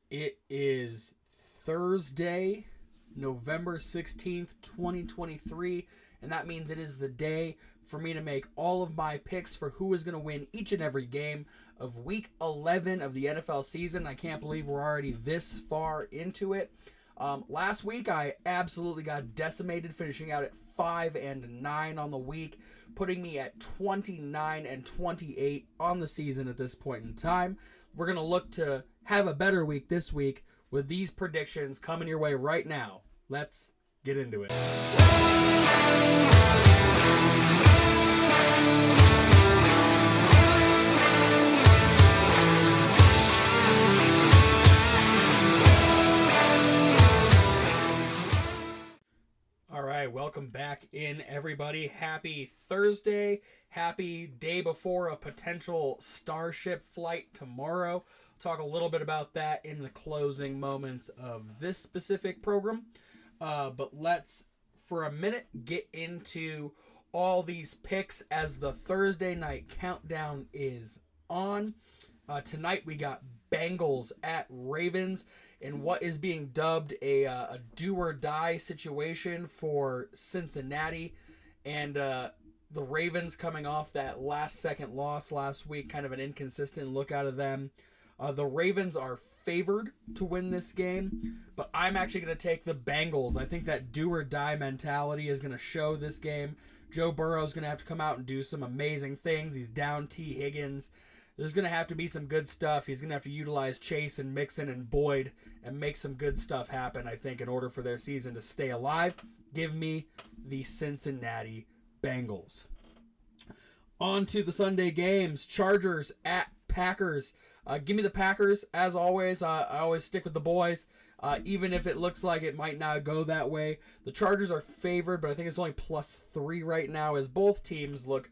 It is Thursday, November 16th, 2023, and that means it is the day for me to make all of my picks for who is going to win each and every game of Week 11 of the NFL season. I can't believe we're already this far into it. Last week, I absolutely got decimated, finishing out at 5-9 on the week, putting me at 29-28 on the season at this point in time. We're going to look to have a better week this week with these predictions coming your way right now. Let's get into it. All right, welcome back in, everybody. Happy Thursday. Happy day before a potential Starship flight tomorrow. Talk a little bit about that in the closing moments of this specific program. But let's, for a minute, get into all these picks as the Thursday night countdown is on. Tonight we got Bengals at Ravens in what is being dubbed a do-or-die situation for Cincinnati. And the Ravens coming off that last-second loss last week, kind of an inconsistent look out of them. The Ravens are favored to win this game, but I'm actually going to take the Bengals. I think that do-or-die mentality is going to show this game. Joe Burrow is going to have to come out and do some amazing things. He's down T. Higgins. There's going to have to be some good stuff. He's going to have to utilize Chase and Mixon and Boyd and make some good stuff happen, I think, in order for their season to stay alive. Give me the Cincinnati Bengals. On to the Sunday games. Chargers at Packers. Give me the Packers, as always. I always stick with the boys, even if it looks like it might not go that way. The Chargers are favored, but I think it's only +3 right now, as both teams look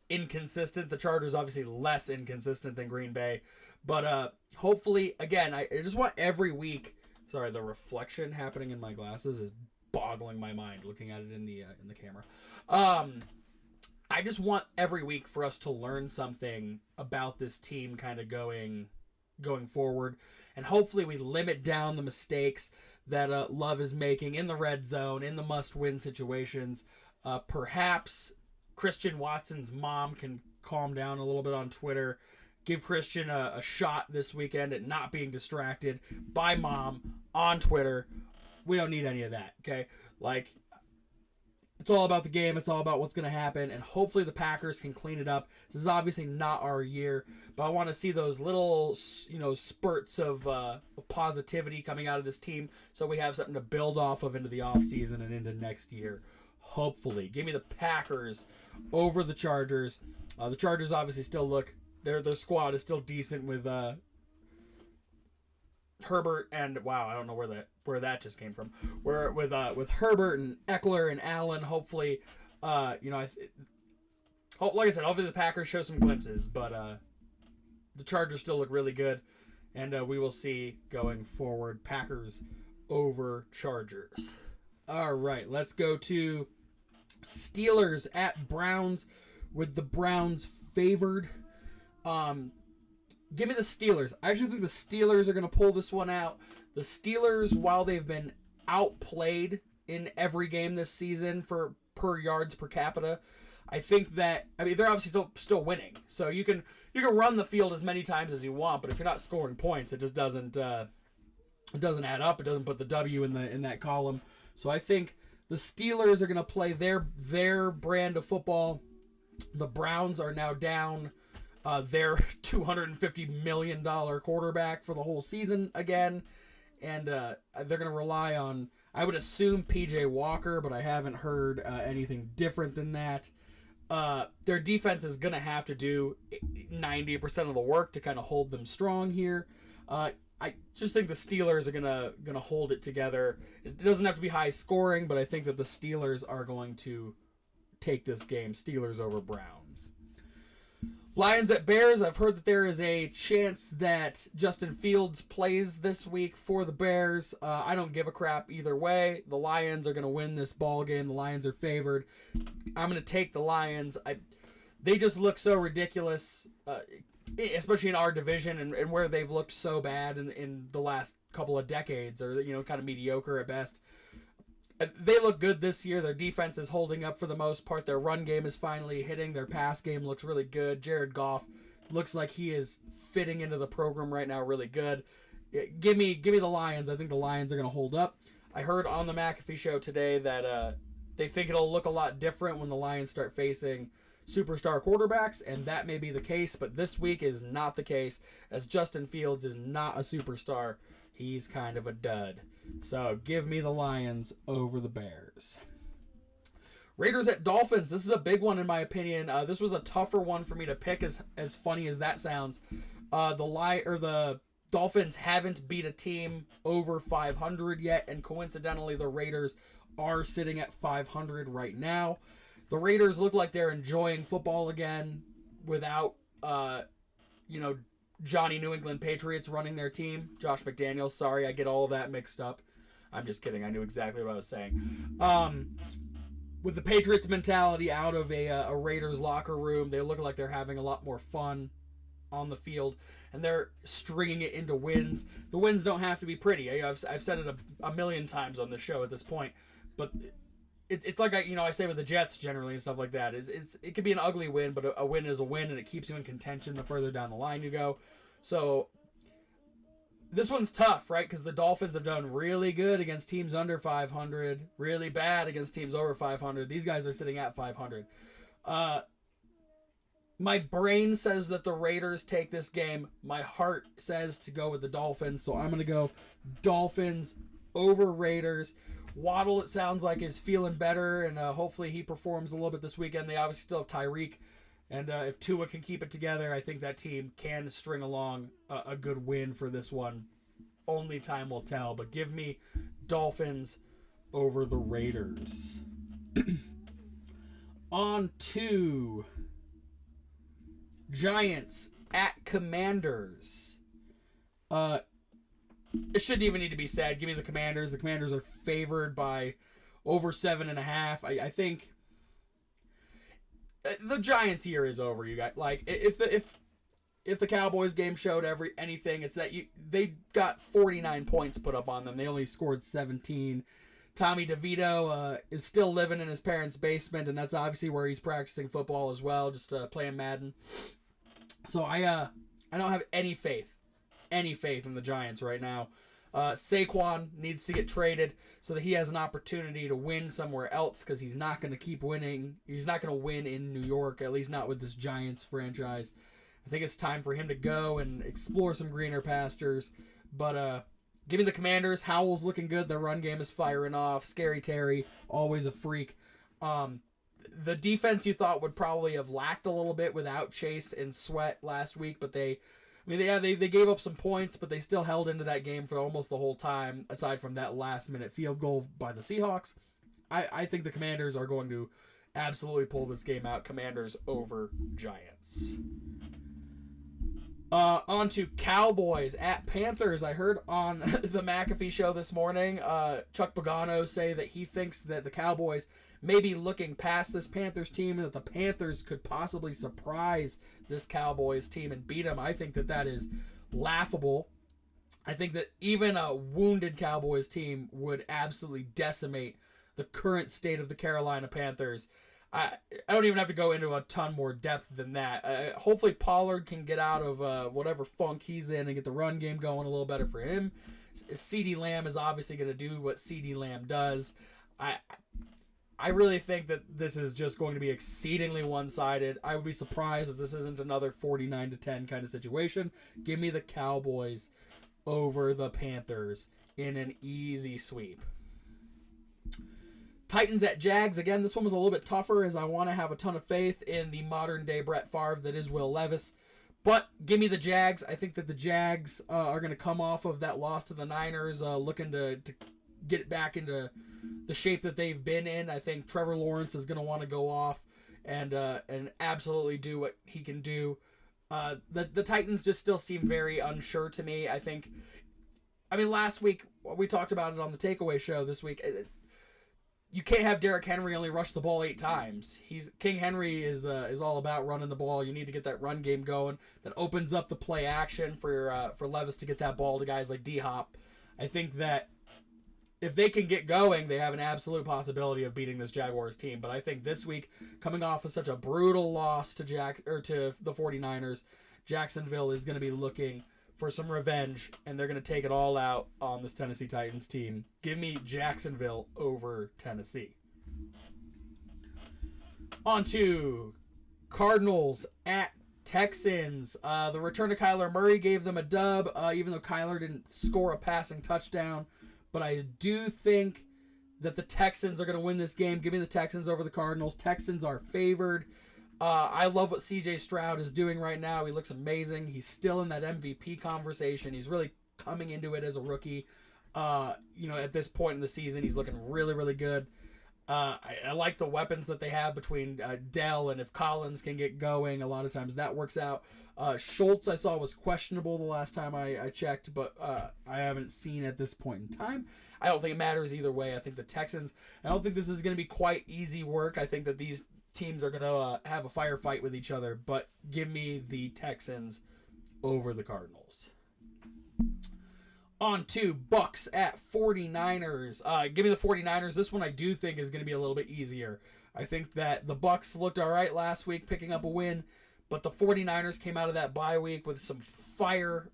inconsistent. The Chargers obviously less inconsistent than Green Bay, but hopefully, again, I just want every week. Sorry, the reflection happening in my glasses is boggling my mind looking at it in the camera. I just want every week for us to learn something about this team kind of going forward, and hopefully we limit down the mistakes that Love is making in the red zone, in the must-win situations. Perhaps Christian Watson's mom can calm down a little bit on Twitter. Give Christian a shot this weekend at not being distracted by mom on Twitter. We don't need any of that, okay? Like, it's all about the game. It's all about what's going to happen, and hopefully the Packers can clean it up. This is obviously not our year, but I want to see those little, spurts of positivity coming out of this team so we have something to build off of into the offseason and into next year. Hopefully. Give me the Packers over the Chargers. The Chargers obviously still look, their squad is still decent with Herbert and, wow, I don't know where that just came from. With Herbert and Eckler and Allen, hopefully, like I said, hopefully the Packers show some glimpses, but the Chargers still look really good, and we will see going forward. Packers over Chargers. All right, let's go to Steelers at Browns, with the Browns favored. Give me the Steelers. I actually think the Steelers are going to pull this one out. The Steelers, while they've been outplayed in every game this season for per yards per capita, I think that, they're obviously still winning. So you can run the field as many times as you want, but if you're not scoring points, it just doesn't add up. It doesn't put the W in that column. So I think the Steelers are going to play their brand of football. The Browns are now down their $250 million quarterback for the whole season again. And they're going to rely on, I would assume, P.J. Walker, but I haven't heard anything different than that. Their defense is going to have to do 90% of the work to kind of hold them strong here. I just think the Steelers are gonna hold it together. It doesn't have to be high scoring, but I think that the Steelers are going to take this game. Steelers over Browns. Lions at Bears. I've heard that there is a chance that Justin Fields plays this week for the Bears. I don't give a crap either way. The Lions are going to win this ball game. The Lions are favored. I'm going to take the Lions. They just look so ridiculous. especially in our division and where they've looked so bad in the last couple of decades, or kind of mediocre at best. They look good this year. Their defense is holding up for the most part. Their run game is finally hitting. Their pass game looks really good. Jared Goff looks like he is fitting into the program right now really good. Give me the Lions. I think the Lions are going to hold up. I heard on the McAfee show today that they think it'll look a lot different when the Lions start facing superstar quarterbacks, and that may be the case, but this week is not the case, as Justin Fields is not a superstar. He's kind of a dud. So give me the Lions over the Bears. Raiders at Dolphins. This is a big one in my opinion. This was a tougher one for me to pick, as funny as that sounds. The Dolphins haven't beat a team over 500 yet, and coincidentally the Raiders are sitting at 500 right now. The Raiders look like they're enjoying football again without, Johnny New England Patriots running their team. Josh McDaniels, sorry, I get all of that mixed up. I'm just kidding. I knew exactly what I was saying. With the Patriots mentality out of a Raiders locker room, they look like they're having a lot more fun on the field, and they're stringing it into wins. The wins don't have to be pretty. I've said it a million times on the show at this point, but it's like I say with the Jets generally and stuff like that. It could be an ugly win, but a win is a win, and it keeps you in contention the further down the line you go. So this one's tough, right? Because the Dolphins have done really good against teams under 500, really bad against teams over 500. These guys are sitting at 500. My brain says that the Raiders take this game. My heart says to go with the Dolphins, so I'm going to go Dolphins over Raiders. Waddle, it sounds like, is feeling better, and hopefully he performs a little bit this weekend. They obviously still have Tyreek, and if Tua can keep it together, I think that team can string along a good win for this one. Only time will tell, but give me Dolphins over the Raiders. On to Giants at Commanders. It shouldn't even need to be said. Give me the Commanders. The Commanders are favored by over 7.5. I think the Giants year is over. You guys, like, if the Cowboys game showed anything, it's that they got 49 points put up on them. They only scored 17. Tommy DeVito is still living in his parents' basement, and that's obviously where he's practicing football as well, just playing Madden. So I don't have any faith in the Giants right now. Saquon needs to get traded so that he has an opportunity to win somewhere else, because he's not going to keep winning. He's not going to win in New York, at least not with this Giants franchise. I think it's time for him to go and explore some greener pastures. But give me the Commanders. Howell's looking good. Their run game is firing off. Scary Terry, always a freak. The defense you thought would probably have lacked a little bit without Chase and Sweat last week, but they gave up some points, but they still held into that game for almost the whole time, aside from that last-minute field goal by the Seahawks. I think the Commanders are going to absolutely pull this game out. Commanders over Giants. On to Cowboys at Panthers. I heard on the McAfee show this morning, Chuck Pagano say that he thinks that the Cowboys may be looking past this Panthers team, and that the Panthers could possibly surprise this Cowboys team and beat them. I think that is laughable. I think that even a wounded Cowboys team would absolutely decimate the current state of the Carolina Panthers. I don't even have to go into a ton more depth than that. Hopefully Pollard can get out of whatever funk he's in and get the run game going a little better for him. CeeDee Lamb is obviously going to do what CeeDee Lamb does. I really think that this is just going to be exceedingly one-sided. I would be surprised if this isn't another 49-10 kind of situation. Give me the Cowboys over the Panthers in an easy sweep. Titans at Jags. Again, this one was a little bit tougher, as I want to have a ton of faith in the modern-day Brett Favre that is Will Levis. But give me the Jags. I think that the Jags are going to come off of that loss to the Niners, looking to get back into the shape that they've been in. I think Trevor Lawrence is going to want to go off and absolutely do what he can do. The Titans just still seem very unsure to me. Last week we talked about it on the Takeaway show. This week, you can't have Derrick Henry only rush the ball 8 times. King Henry is all about running the ball. You need to get that run game going. That opens up the play action for Levis to get that ball to guys like D-Hop. I think that if they can get going, they have an absolute possibility of beating this Jaguars team. But I think this week, coming off of such a brutal loss to the 49ers, Jacksonville is going to be looking for some revenge, and they're going to take it all out on this Tennessee Titans team. Give me Jacksonville over Tennessee. On to Cardinals at Texans. The return of Kyler Murray gave them a dub, even though Kyler didn't score a passing touchdown. But I do think that the Texans are going to win this game. Give me the Texans over the Cardinals. Texans are favored. I love what C.J. Stroud is doing right now. He looks amazing. He's still in that MVP conversation. He's really coming into it as a rookie. At this point in the season, he's looking really, really good. I like the weapons that they have between Dell, and if Collins can get going, a lot of times that works out. Schultz I saw was questionable the last time I checked, but I haven't seen at this point in time. I don't think it matters either way. I think the Texans, I don't think this is going to be quite easy work. I think that these teams are going to have a firefight with each other, but give me the Texans over the Cardinals. On to Bucks at 49ers. Give me the 49ers. This one I do think is going to be a little bit easier. I think that the Bucks looked all right last week, picking up a win, but the 49ers came out of that bye week with some fire,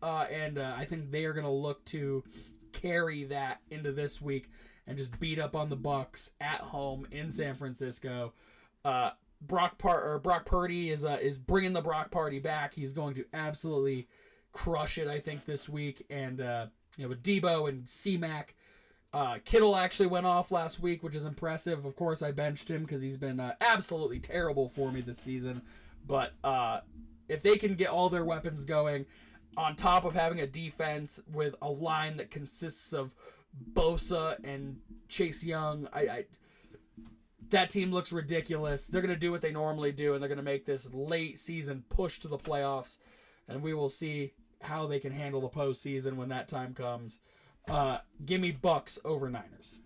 and I think they are going to look to carry that into this week and just beat up on the Bucks at home in San Francisco. Brock Purdy is bringing the Brock Party back. He's going to absolutely crush it, I think, this week. And with Debo and C-Mac, Kittle actually went off last week, which is impressive. Of course, I benched him because he's been absolutely terrible for me this season. But if they can get all their weapons going, on top of having a defense with a line that consists of Bosa and Chase Young, that team looks ridiculous. They're going to do what they normally do, and they're going to make this late season push to the playoffs, and we will see how they can handle the postseason when that time comes. Give me Bucks over Niners.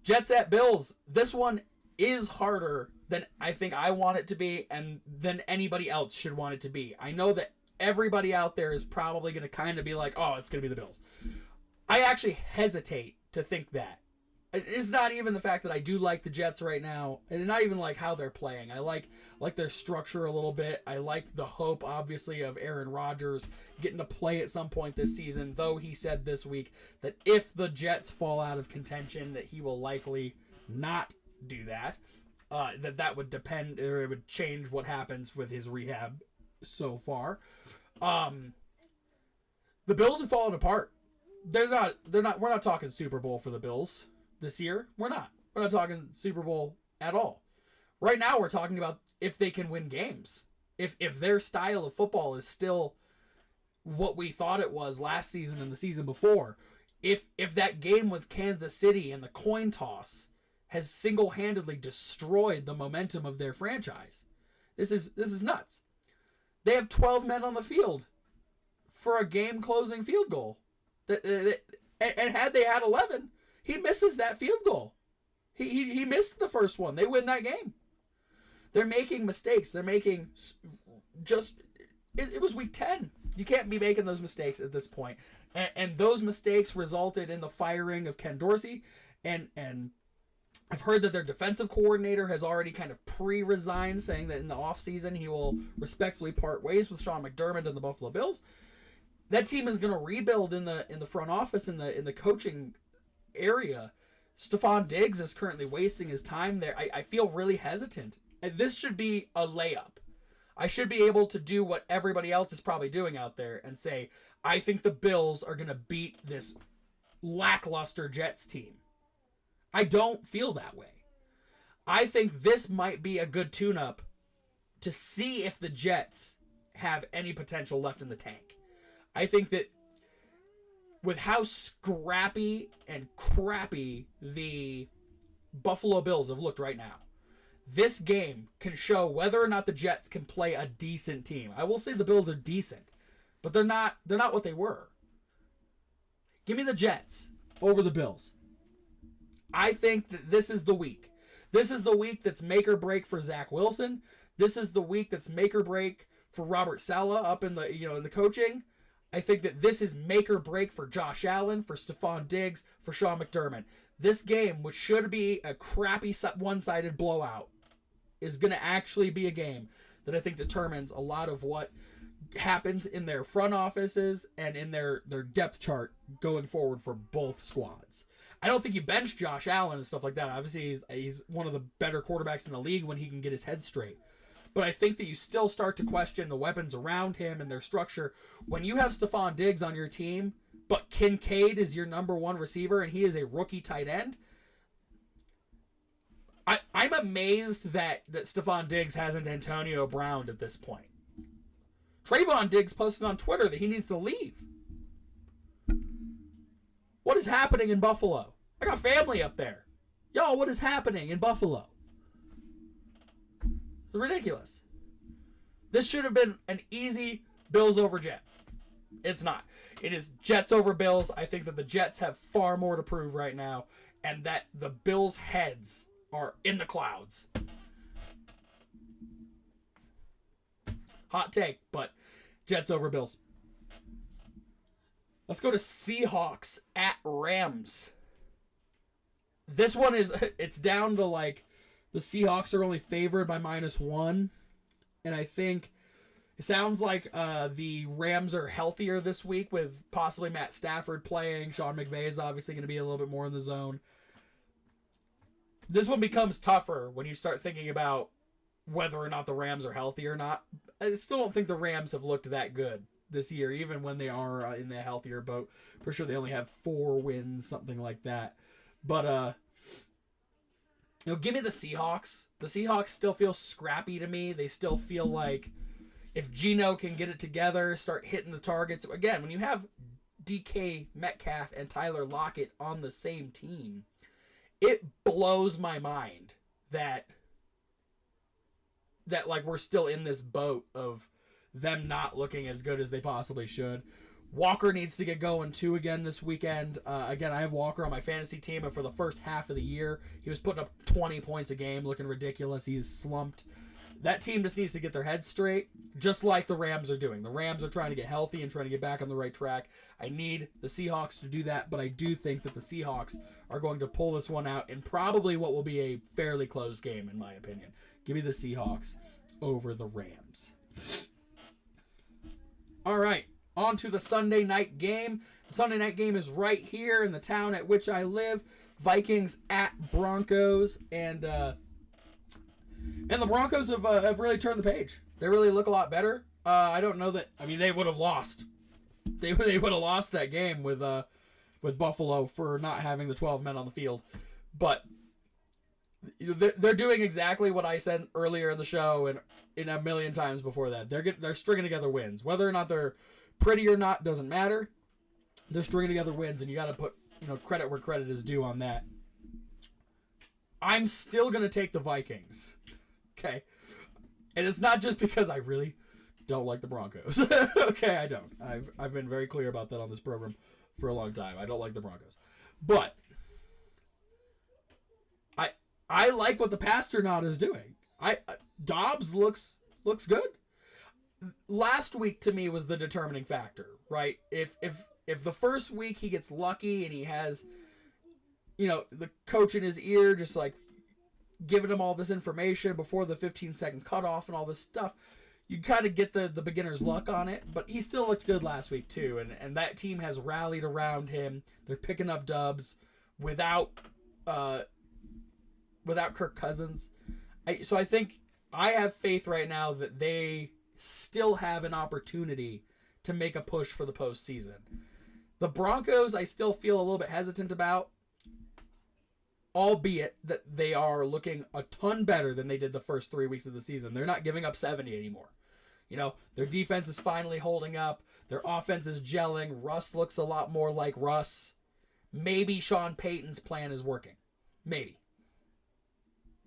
Jets at Bills. This one is harder than I think I want it to be and than anybody else should want it to be. I know that everybody out there is probably going to kind of be like, oh, it's going to be the Bills. I actually hesitate to think that. It's not even the fact that I do like the Jets right now, and not even like how they're playing. I like their structure a little bit. I like the hope, obviously, of Aaron Rodgers getting to play at some point this season, though he said this week that if the Jets fall out of contention, that he will likely not do that. That would depend, or it would change what happens with his rehab so far. The Bills have fallen apart. We're not talking Super Bowl for the Bills this year. We're not talking Super Bowl at all. Right now we're talking about if they can win games. If their style of football is still what we thought it was last season and the season before. If that game with Kansas City and the coin toss has single-handedly destroyed the momentum of their franchise. This is nuts. They have 12 men on the field for a game-closing field goal. And had they had 11, he misses that field goal. He missed the first one. They win that game. They're making mistakes. They're making it was week 10. You can't be making those mistakes at this point. And those mistakes resulted in the firing of Ken Dorsey. And I've heard that their defensive coordinator has already kind of pre-resigned, saying that in the offseason he will respectfully part ways with Sean McDermott and the Buffalo Bills. That team is going to rebuild in the front office, in the coaching area. Stephon Diggs is currently wasting his time there. I feel really hesitant. And this should be a layup. I should be able to do what everybody else is probably doing out there and say, I think the Bills are going to beat this lackluster Jets team. I don't feel that way. I think this might be a good tune-up to see if the Jets have any potential left in the tank. I think that with how scrappy and crappy the Buffalo Bills have looked right now, this game can show whether or not the Jets can play a decent team. I will say the Bills are decent, but they're not what they were. Give me the Jets over the Bills. I think that this is the week. This is the week that's make or break for Zach Wilson. This is the week that's make or break for Robert Saleh up in the in the coaching. I think that this is make or break for Josh Allen, for Stephon Diggs, for Sean McDermott. This game, which should be a crappy one-sided blowout, is going to actually be a game that I think determines a lot of what happens in their front offices and in their depth chart going forward for both squads. I don't think you bench Josh Allen and stuff like that. Obviously, he's one of the better quarterbacks in the league when he can get his head straight. But I think that you still start to question the weapons around him and their structure. When you have Stephon Diggs on your team, but Kincaid is your number one receiver and he is a rookie tight end, I'm amazed that Stephon Diggs hasn't Antonio Brown at this point. Trayvon Diggs posted on Twitter that he needs to leave. What is happening in Buffalo? I got family up there. Yo, what is happening in Buffalo? It's ridiculous. This should have been an easy Bills over Jets. It's not. It is Jets over Bills. I think that the Jets have far more to prove right now, and that the Bills' heads are in the clouds. Hot take, but Jets over Bills. Let's go to Seahawks at Rams. This one it's down to like the Seahawks are only favored by -1. And I think it sounds like the Rams are healthier this week with possibly Matt Stafford playing. Sean McVay is obviously going to be a little bit more in the zone. This one becomes tougher when you start thinking about whether or not the Rams are healthy or not. I still don't think the Rams have looked that good this year, even when they are in the healthier boat. For sure they only have 4 wins, something like that. But, give me the Seahawks. The Seahawks still feel scrappy to me. They still feel like if Geno can get it together, start hitting the targets. Again, when you have DK Metcalf and Tyler Lockett on the same team, it blows my mind that like we're still in this boat of them not looking as good as they possibly should. Walker needs to get going too again this weekend. Again, I have Walker on my fantasy team, and for the first half of the year, he was putting up 20 points a game, looking ridiculous. He's slumped. That team just needs to get their heads straight, just like the Rams are doing. The Rams are trying to get healthy and trying to get back on the right track. I need the Seahawks to do that, but I do think that the Seahawks are going to pull this one out in probably what will be a fairly close game, in my opinion. Give me the Seahawks over the Rams. All right, on to the Sunday night game. The Sunday night game is right here in the town at which I live. Vikings at Broncos, and the Broncos have really turned the page. They really look a lot better. I don't know that. I mean, they would have lost. They would have lost that game with Buffalo for not having the 12 men on the field, but they're doing exactly what I said earlier in the show and in a million times before that. They're stringing together wins. Whether or not they're pretty or not doesn't matter. They're stringing together wins, and you got to put credit where credit is due on that. I'm still gonna take the Vikings. Okay, and it's not just because I really don't like the Broncos. Okay, I don't. I've been very clear about that on this program for a long time. I don't like the Broncos, but I like what the Pasternaut is doing. Dobbs looks good. Last week to me was the determining factor, right? If the first week he gets lucky and he has, the coach in his ear just like giving him all this information before the 15-second cutoff and all this stuff, you kind of get the beginner's luck on it. But he still looked good last week too, and that team has rallied around him. They're picking up dubs without Kirk Cousins. So I think I have faith right now that they still have an opportunity to make a push for the postseason. The Broncos, I still feel a little bit hesitant about, albeit that they are looking a ton better than they did the first 3 weeks of the season. They're not giving up 70 anymore. Their defense is finally holding up. Their offense is gelling. Russ looks a lot more like Russ. Maybe Sean Payton's plan is working. Maybe.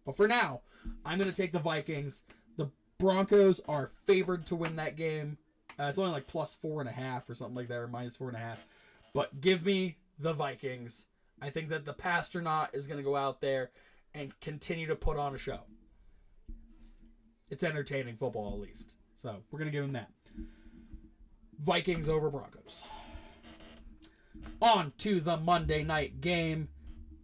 But for now, I'm going to take the Vikings. The Broncos are favored to win that game. It's only like +4.5 or something like that, or -4.5. But give me the Vikings. I think that the Pasternaut is going to go out there and continue to put on a show. It's entertaining football, at least. So we're going to give him that. Vikings over Broncos. On to the Monday night game.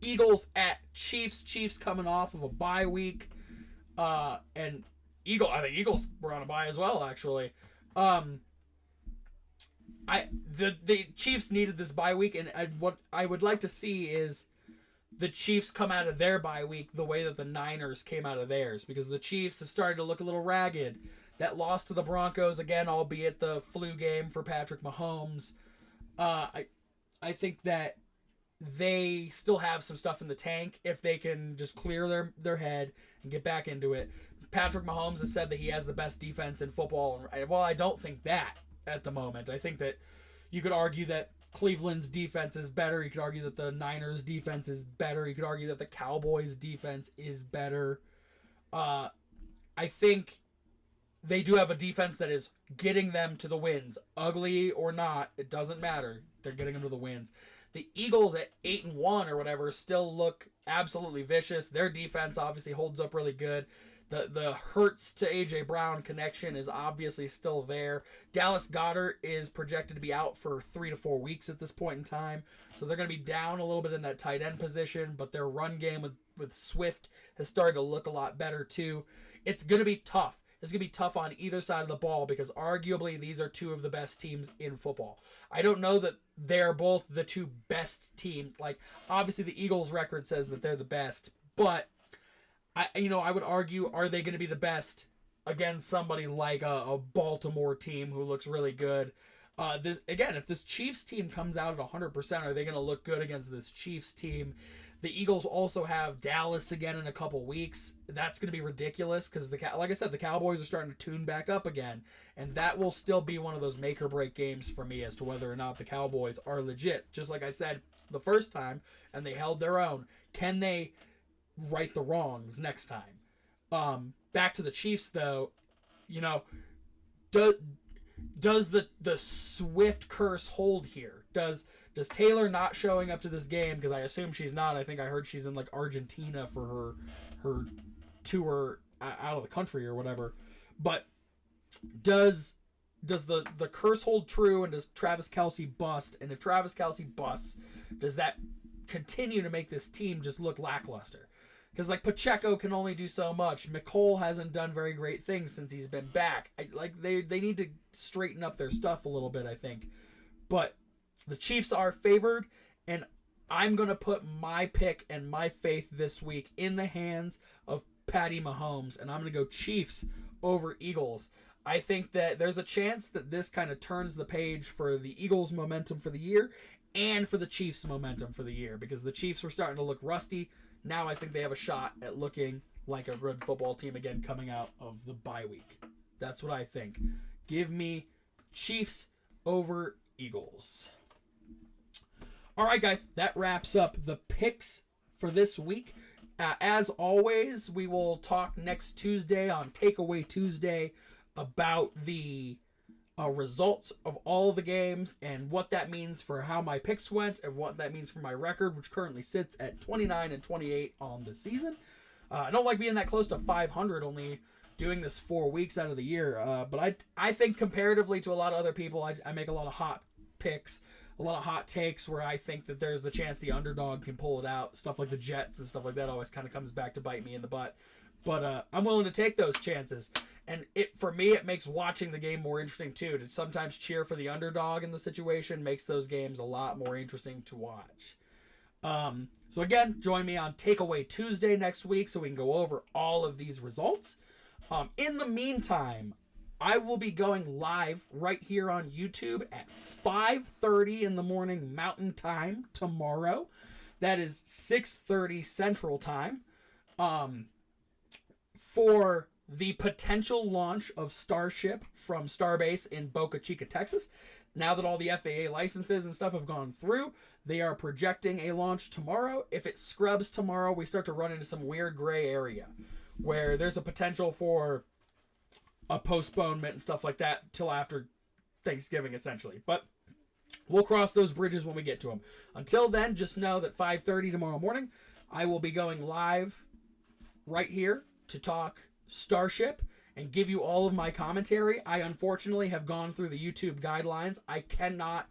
Eagles at Chiefs. Chiefs coming off of a bye week. I think Eagles were on a bye as well, actually. The Chiefs needed this bye week, and what I would like to see is the Chiefs come out of their bye week the way that the Niners came out of theirs, because the Chiefs have started to look a little ragged. That loss to the Broncos, again, albeit the flu game for Patrick Mahomes, I think that they still have some stuff in the tank if they can just clear their head and get back into it. Patrick Mahomes has said that he has the best defense in football. Well, I don't think that at the moment. I think that you could argue that Cleveland's defense is better. You could argue that the Niners' defense is better. You could argue that the Cowboys' defense is better. I think they do have a defense that is getting them to the wins. Ugly or not, it doesn't matter. They're getting them to the wins. The Eagles at 8-1 or whatever still look absolutely vicious. Their defense obviously holds up really good. The Hurts to A.J. Brown connection is obviously still there. Dallas Goedert is projected to be out for 3 to 4 weeks at this point in time. So they're going to be down a little bit in that tight end position, but their run game with Swift has started to look a lot better too. It's going to be tough. It's going to be tough on either side of the ball because arguably these are two of the best teams in football. I don't know that they're both the two best teams. Like, obviously the Eagles' record says that they're the best, but I would argue, are they going to be the best against somebody like a Baltimore team who looks really good? If this Chiefs team comes out at 100%, are they going to look good against this Chiefs team? The Eagles also have Dallas again in a couple weeks. That's going to be ridiculous because, like I said, the Cowboys are starting to tune back up again. And that will still be one of those make-or-break games for me as to whether or not the Cowboys are legit. Just like I said the first time, and they held their own. Can they right the wrongs next time? Back to the Chiefs, though, does the Swift curse hold here? Does Taylor not showing up to this game, because I assume she's not. I think I heard she's in like Argentina for her tour out of the country or whatever. But does the curse hold true, and does Travis Kelce bust? And if Travis Kelce busts, does that continue to make this team just look lackluster? Because like Pacheco can only do so much. McCole hasn't done very great things since he's been back. They need to straighten up their stuff a little bit, I think. But the Chiefs are favored, and I'm going to put my pick and my faith this week in the hands of Patty Mahomes, and I'm going to go Chiefs over Eagles. I think that there's a chance that this kind of turns the page for the Eagles' momentum for the year and for the Chiefs' momentum for the year, because the Chiefs were starting to look rusty. Now I think they have a shot at looking like a good football team again coming out of the bye week. That's what I think. Give me Chiefs over Eagles. All right, guys, that wraps up the picks for this week. As always, we will talk next Tuesday on Takeaway Tuesday about the results of all the games and what that means for how my picks went and what that means for my record, which currently sits at 29-28 on the season. I don't like being that close to 500, only doing this 4 weeks out of the year. But I think comparatively to a lot of other people, I make a lot of hot picks, a lot of hot takes where I think that there's the chance the underdog can pull it out. Stuff like the Jets and stuff like that always kind of comes back to bite me in the butt. But I'm willing to take those chances. And for me, it makes watching the game more interesting, too. To sometimes cheer for the underdog in the situation makes those games a lot more interesting to watch. So again, join me on Takeaway Tuesday next week so we can go over all of these results. In the meantime, I will be going live right here on YouTube at 5:30 in the morning Mountain Time tomorrow. That is 6:30 Central Time. For the potential launch of Starship from Starbase in Boca Chica, Texas. Now that all the FAA licenses and stuff have gone through, they are projecting a launch tomorrow. If it scrubs tomorrow, we start to run into some weird gray area where there's a potential for a postponement and stuff like that till after Thanksgiving, essentially. But We'll cross those bridges when we get to them. Until then, just know that 5:30 tomorrow morning, I will be going live right here to talk Starship and give you all of my commentary. I unfortunately have gone through the YouTube guidelines. I cannot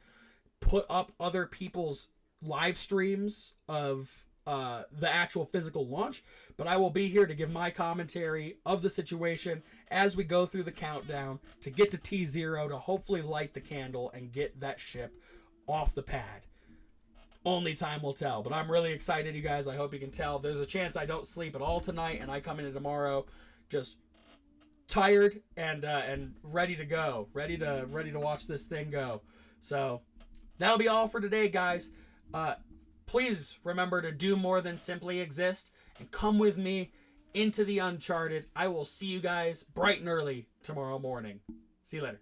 put up other people's live streams of the actual physical launch, but I will be here to give my commentary of the situation as we go through the countdown to get to T0 to hopefully light the candle and get that ship off the pad. Only time will tell, but I'm really excited, you guys. I hope you can tell. There's a chance I don't sleep at all tonight, and I come into tomorrow just tired and ready to go, ready to watch this thing go. So that'll be all for today, guys. Please remember to do more than simply exist and come with me into the Uncharted. I will see you guys bright and early tomorrow morning. See you later.